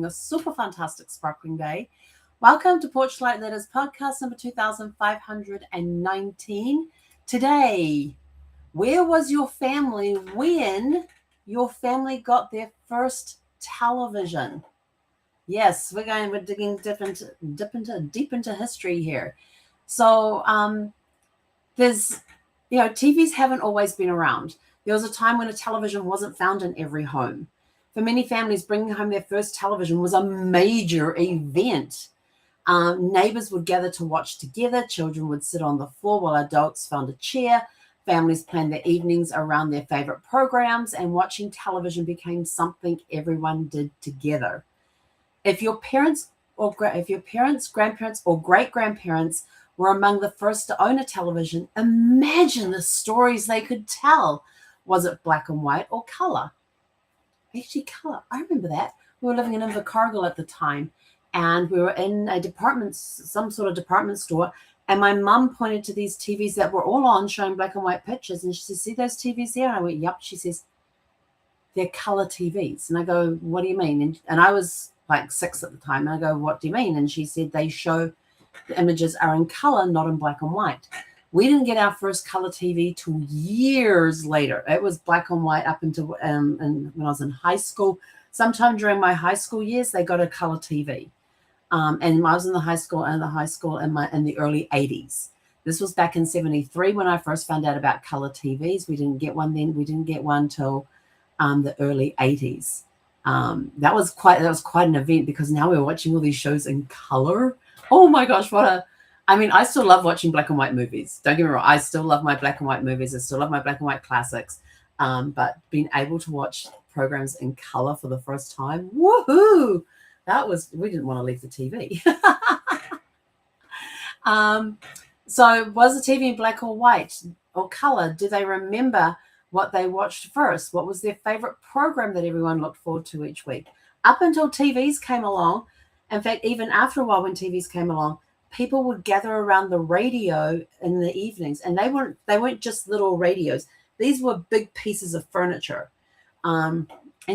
a super fantastic sparkling day. Welcome to Porch Light Letters podcast number 2519. Today, where was your family when your family got their first television? Yes, we're digging deep into history here. So, there's, TVs haven't always been around. There was a time when a television wasn't found in every home. For many families, bringing home their first television was a major event. Neighbors would gather to watch together. Children would sit on the floor while adults found a chair. Families planned their evenings around their favorite programs, and watching television became something everyone did together. If your parents, grandparents, or great grandparents were among the first to own a television, imagine the stories they could tell. Was it black and white or color? Actually, color. I remember that. We were living in Invercargill at the time, and we were in some sort of department store, and my mum pointed to these TVs that were all on, showing black and white pictures, and she said, "See those TVs there?" And I went, "Yep." She says, "They're color TVs." And I go, "What do you mean?" And I was like 6 at the time, and I go, "What do you mean?" And she said, "They show the images are in color, not in black and white." We didn't get our first color TV till years later. It was black and white up until and when I was in high school. Sometime during my high school years, they got a color TV. And I was in the high school in the early 80s. This was back in 73 when I first found out about color TVs. We didn't get one then. We didn't get one till the early 80s. That was quite an event, because now we're watching all these shows in color. Oh my gosh, I still love watching black and white movies. Don't get me wrong. I still love my black and white movies. I still love my black and white classics. But being able to watch programs in color for the first time, woohoo! We didn't want to leave the TV. So was the TV in black or white or color? Do they remember what they watched first? What was their favorite program that everyone looked forward to each week? Up until TVs came along, in fact, even after a while when TVs came along, people would gather around the radio in the evenings, and they weren't just little radios. These were big pieces of furniture. And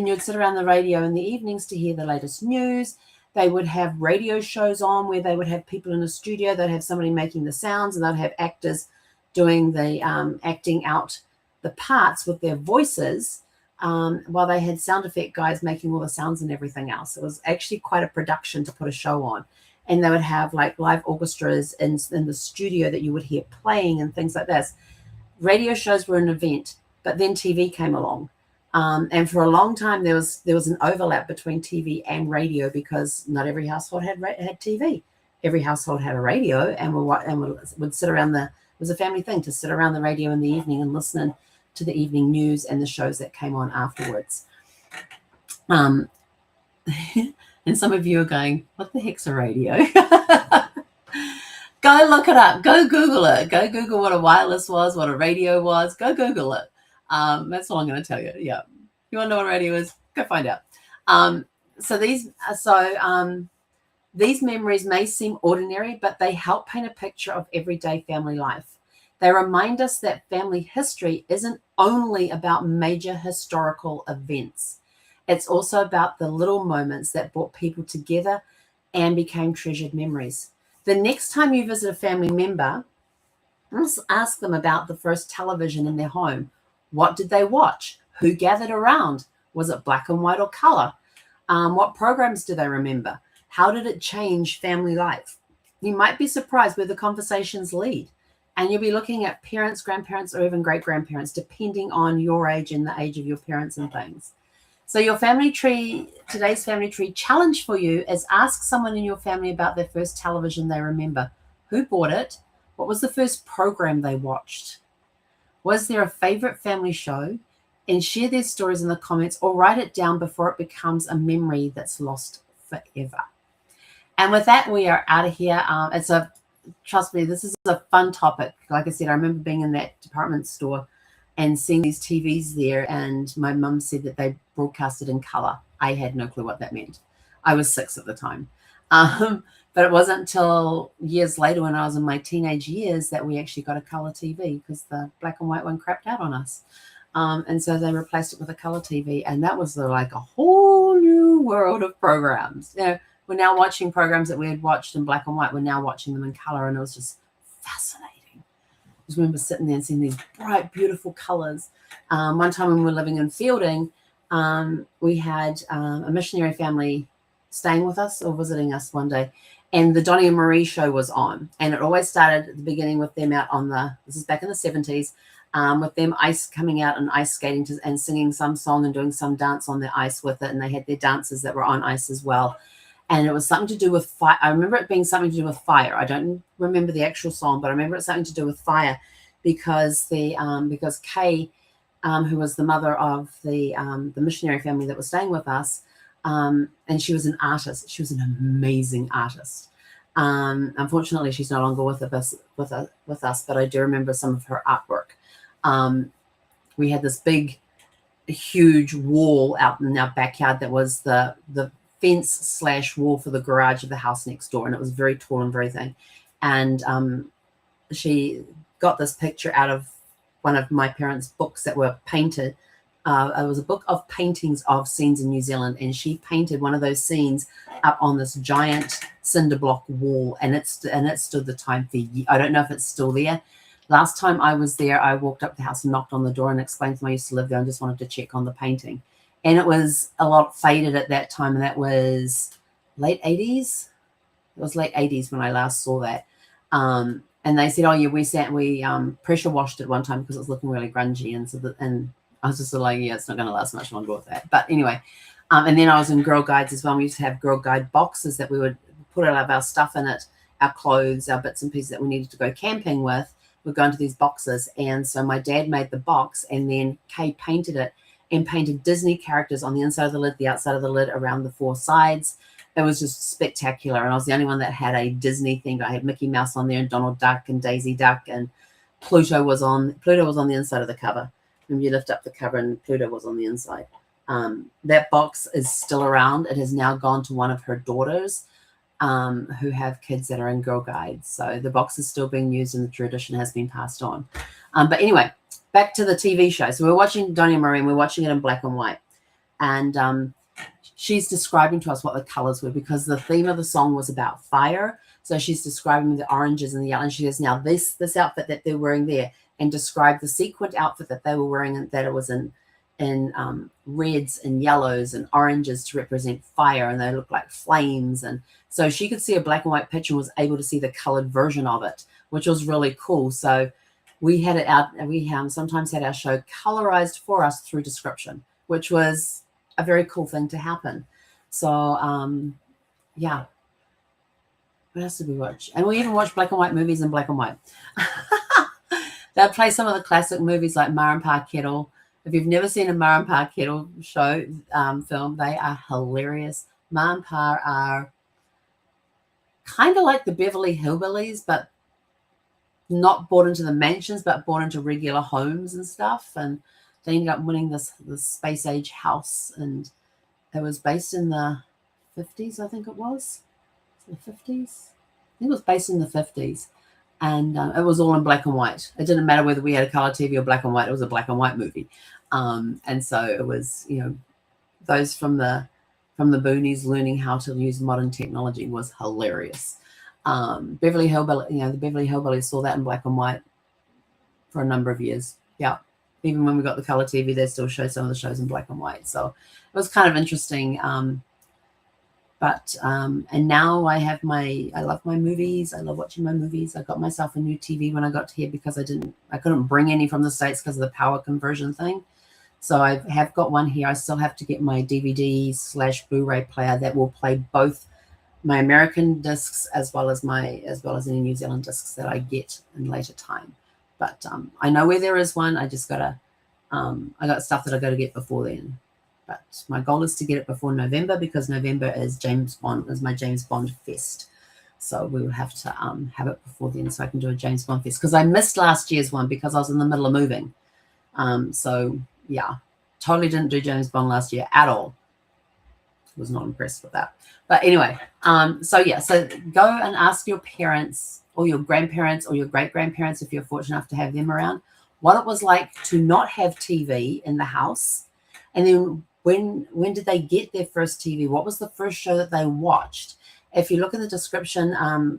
you'd sit around the radio in the evenings to hear the latest news. They would have radio shows on where they would have people in a studio. They'd have somebody making the sounds, and they'd have actors doing the acting out the parts with their voices, while they had sound effect guys making all the sounds and everything else. It was actually quite a production to put a show on. And they would have like live orchestras in the studio that you would hear playing and things like this. Radio shows were an event, but then TV came along. And for a long time, there was an overlap between TV and radio, because not every household had TV. Every household had a radio, and would sit around it was a family thing to sit around the radio in the evening and listen to the evening news and the shows that came on afterwards. And some of you are going, "What the heck's a radio?" Go look it up. Go Google it. Go Google what a wireless was, what a radio was. Go Google it. That's all I'm going to tell you. Yeah. You want to know what a radio is? Go find out. These memories may seem ordinary, but they help paint a picture of everyday family life. They remind us that family history isn't only about major historical events. It's also about the little moments that brought people together and became treasured memories. The next time you visit a family member, ask them about the first television in their home. What did they watch? Who gathered around? Was it black and white or color? What programs do they remember? How did it change family life? You might be surprised where the conversations lead. And you'll be looking at parents, grandparents, or even great-grandparents, depending on your age and the age of your parents and things. So today's family tree challenge for you is ask someone in your family about their first television they remember. Who bought it? What was the first program they watched? Was there a favorite family show? And share their stories in the comments, or write it down before it becomes a memory that's lost forever. And with that, we are out of here. Trust me, this is a fun topic. Like I said, I remember being in that department store and seeing these TVs there, and my mum said that they broadcasted in color. I had no clue what that meant. I was 6 at the time. But it wasn't until years later, when I was in my teenage years, that we actually got a color TV, because the black and white one crapped out on us. And so they replaced it with a color TV, and that was like a whole new world of programs. We're now watching programs that we had watched in black and white. We're now watching them in color, and it was just fascinating. I just remember sitting there and seeing these bright, beautiful colors. One time when we were living in Fielding, we had a missionary family staying with us or visiting us one day, and the Donnie and Marie show was on, and it always started at the beginning with them out on this is back in the 70s, with them coming out and ice skating and singing some song and doing some dance on the ice with it, and they had their dancers that were on ice as well, and it was something to do with fire. I remember it being something to do with fire. I don't remember the actual song, but I remember it something to do with fire, because Kay, who was the mother of the missionary family that was staying with us, and she was an artist. She was an amazing artist. Unfortunately, she's no longer with us, but I do remember some of her artwork. We had this big, huge wall out in our backyard that was the fence / wall for the garage of the house next door, and it was very tall and very thin. And she got this picture out of one of my parents' books that were painted. It was a book of paintings of scenes in New Zealand, and she painted one of those scenes up on this giant cinder block wall, and it stood the time for years. I don't know if it's still there. Last time I was there, I walked up the house and knocked on the door and explained to them I used to live there and just wanted to check on the painting. And it was a lot faded at that time, and that was late 80s. It was late 80s when I last saw that. And they said, oh, yeah, we pressure washed it one time because it was looking really grungy. And I was just like, yeah, it's not going to last much longer with that. But anyway, and then I was in Girl Guides as well. We used to have Girl Guide boxes that we would put all of our stuff in it, our clothes, our bits and pieces that we needed to go camping with. We'd go into these boxes. And so my dad made the box, and then Kay painted it and painted Disney characters on the inside of the lid, the outside of the lid, around the four sides. It was just spectacular. And I was the only one that had a Disney thing. I had Mickey Mouse on there, and Donald Duck and Daisy Duck, and Pluto was on the inside of the cover. And you lift up the cover and Pluto was on the inside. That box is still around. It has now gone to one of her daughters who have kids that are in Girl Guides. So the box is still being used, and the tradition has been passed on. But anyway, back to the TV show. So we're watching Donnie and Marie, and we're watching it in black and white. And she's describing to us what the colors were, because the theme of the song was about fire. So she's describing the oranges and the yellow. And she says, now this outfit that they're wearing there, and describe the sequined outfit that they were wearing, and that it was in reds and yellows and oranges to represent fire, and they look like flames. And so she could see a black and white picture and was able to see the colored version of it, which was really cool. So we had it out, and we sometimes had our show colorized for us through description, which was a very cool thing to happen. So yeah. What else did we watch? And we even watched black and white movies in black and white. They'll play some of the classic movies like Ma and Pa Kettle. If you've never seen a Ma and Pa Kettle show film, they are hilarious. Ma and Pa are kind of like the Beverly Hillbillies, but not bought into the mansions, but bought into regular homes and stuff. And they ended up winning this space age house, and it was based in the 50s, I think it was. The 50s? I think it was based in the 50s. And it was all in black and white. It didn't matter whether we had a color TV or black and white. It was a black and white movie. And so it was, those from the boonies learning how to use modern technology was hilarious. Beverly Hillbilly, the Beverly Hillbillies saw that in black and white for a number of years. Yeah. Even when we got the color TV, they still showed some of the shows in black and white. So it was kind of interesting. And now I love my movies. I love watching my movies. I got myself a new TV when I got here, because I couldn't bring any from the States because of the power conversion thing. So I have got one here. I still have to get my DVD / Blu-ray player that will play both my American discs as well as any New Zealand discs that I get in later time. But I know where there is one. I just I got stuff that I got to get before then. But my goal is to get it before November, because November is my James Bond fest. So we will have to have it before then, so I can do a James Bond fest, because I missed last year's one because I was in the middle of moving. So yeah, totally didn't do James Bond last year at all. Was not impressed with that. But anyway, so go and ask your parents or your grandparents or your great-grandparents, if you're fortunate enough to have them around, what it was like to not have TV in the house, and then when did they get their first TV? What was the first show that they watched? If you look in the description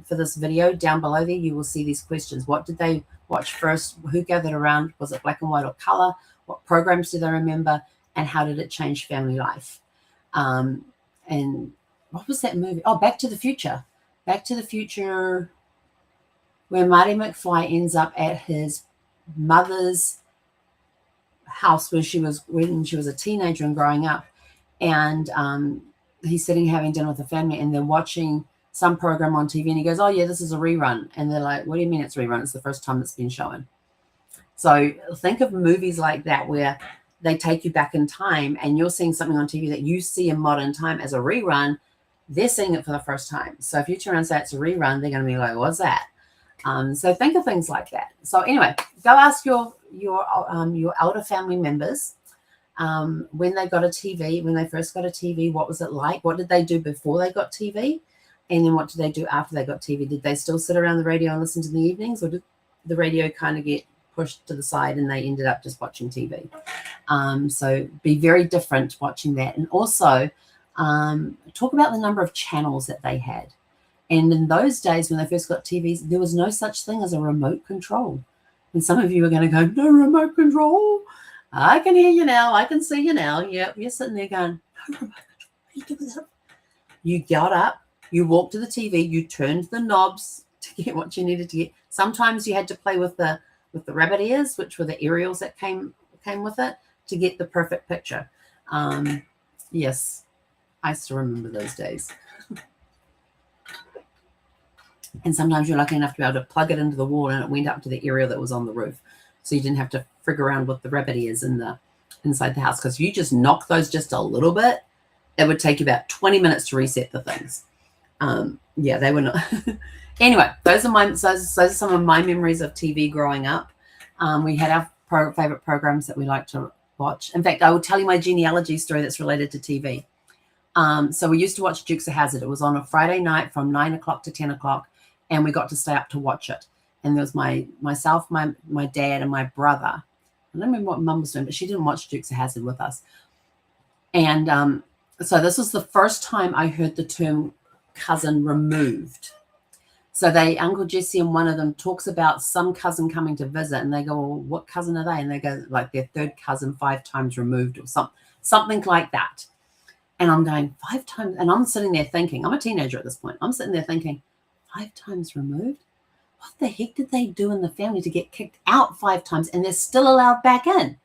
for this video down below there, you will see these questions. What did they watch first? Who gathered around? Was it black and white or color? What programs do they remember? And how did it change family life? And what was that movie? Oh, Back to the Future. Back to the Future, where Marty McFly ends up at his mother's house when she was a teenager and growing up, and he's sitting having dinner with the family, and they're watching some program on TV, and he goes, "Oh yeah, this is a rerun," and they're like, "What do you mean it's a rerun? It's the first time it's been shown." So think of movies like that where they take you back in time, and you're seeing something on TV that you see in modern time as a rerun. They're seeing it for the first time. So if you turn around and say it's a rerun, they're going to be like, "What's that?" So think of things like that. So anyway, go ask your elder family members when they got a TV, when they first got a TV, what was it like? What did they do before they got TV? And then what did they do after they got TV? Did they still sit around the radio and listen to the evenings, or did the radio kind of get pushed to the side and they ended up just watching TV? So be very different watching that. And also talk about the number of channels that they had. And in those days, when they first got TVs, there was no such thing as a remote control. And some of you are going to go, "No remote control? I can hear you now. I can see you now." Yep, you're sitting there going, "No remote control. What are you doing with that?" You got up, you walked to the TV, you turned the knobs to get what you needed to get. Sometimes you had to play with the rabbit ears, which were the aerials that came with it, to get the perfect picture. Yes, I still remember those days. And sometimes you're lucky enough to be able to plug it into the wall and it went up to the aerial that was on the roof. So you didn't have to frig around with the rabbit ears inside the house, because if you just knock those just a little bit, it would take you about 20 minutes to reset the things. Yeah, they were not. Anyway, those are some of my memories of TV growing up. We had our favorite programs that we liked to watch. In fact, I will tell you my genealogy story that's related to TV. So we used to watch Dukes of Hazzard. It was on a Friday night from 9 o'clock to 10 o'clock, and we got to stay up to watch it. And there was myself, my dad, and my brother. I don't remember what Mum was doing, but she didn't watch Dukes of Hazzard with us. And so this was the first time I heard the term cousin removed. So Uncle Jesse and one of them talks about some cousin coming to visit, and they go, "Well, what cousin are they?" And they go, like, their third cousin 5 times removed, or something like that. And I'm going, 5 times? And I'm sitting there thinking, I'm a teenager at this point. I'm sitting there thinking, 5 times removed? What the heck did they do in the family to get kicked out 5 times and they're still allowed back in?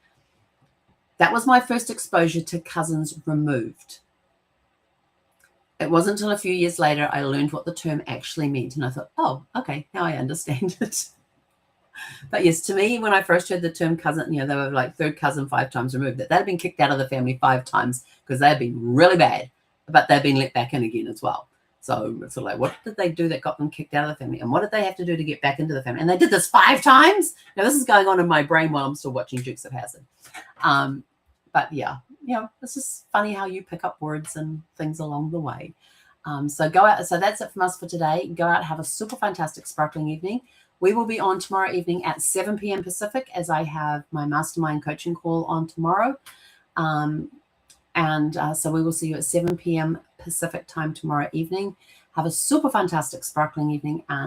That was my first exposure to cousins removed. It wasn't until a few years later I learned what the term actually meant. And I thought, oh, okay, now I understand it. But yes, to me, when I first heard the term cousin, they were like third cousin 5 times removed, that they'd been kicked out of the family 5 times because they'd been really bad, but they'd been let back in again as well. So it's sort of like, what did they do that got them kicked out of the family? And what did they have to do to get back into the family? And they did this 5 times? Now, this is going on in my brain while I'm still watching Dukes of Hazzard. But yeah, it's just funny how you pick up words and things along the way. So go out. So that's it from us for today. Go out, have a super fantastic sparkling evening. We will be on tomorrow evening at 7 p.m. Pacific, as I have my mastermind coaching call on tomorrow. So we will see you at 7 p.m. Pacific time tomorrow evening. Have a super fantastic sparkling evening, and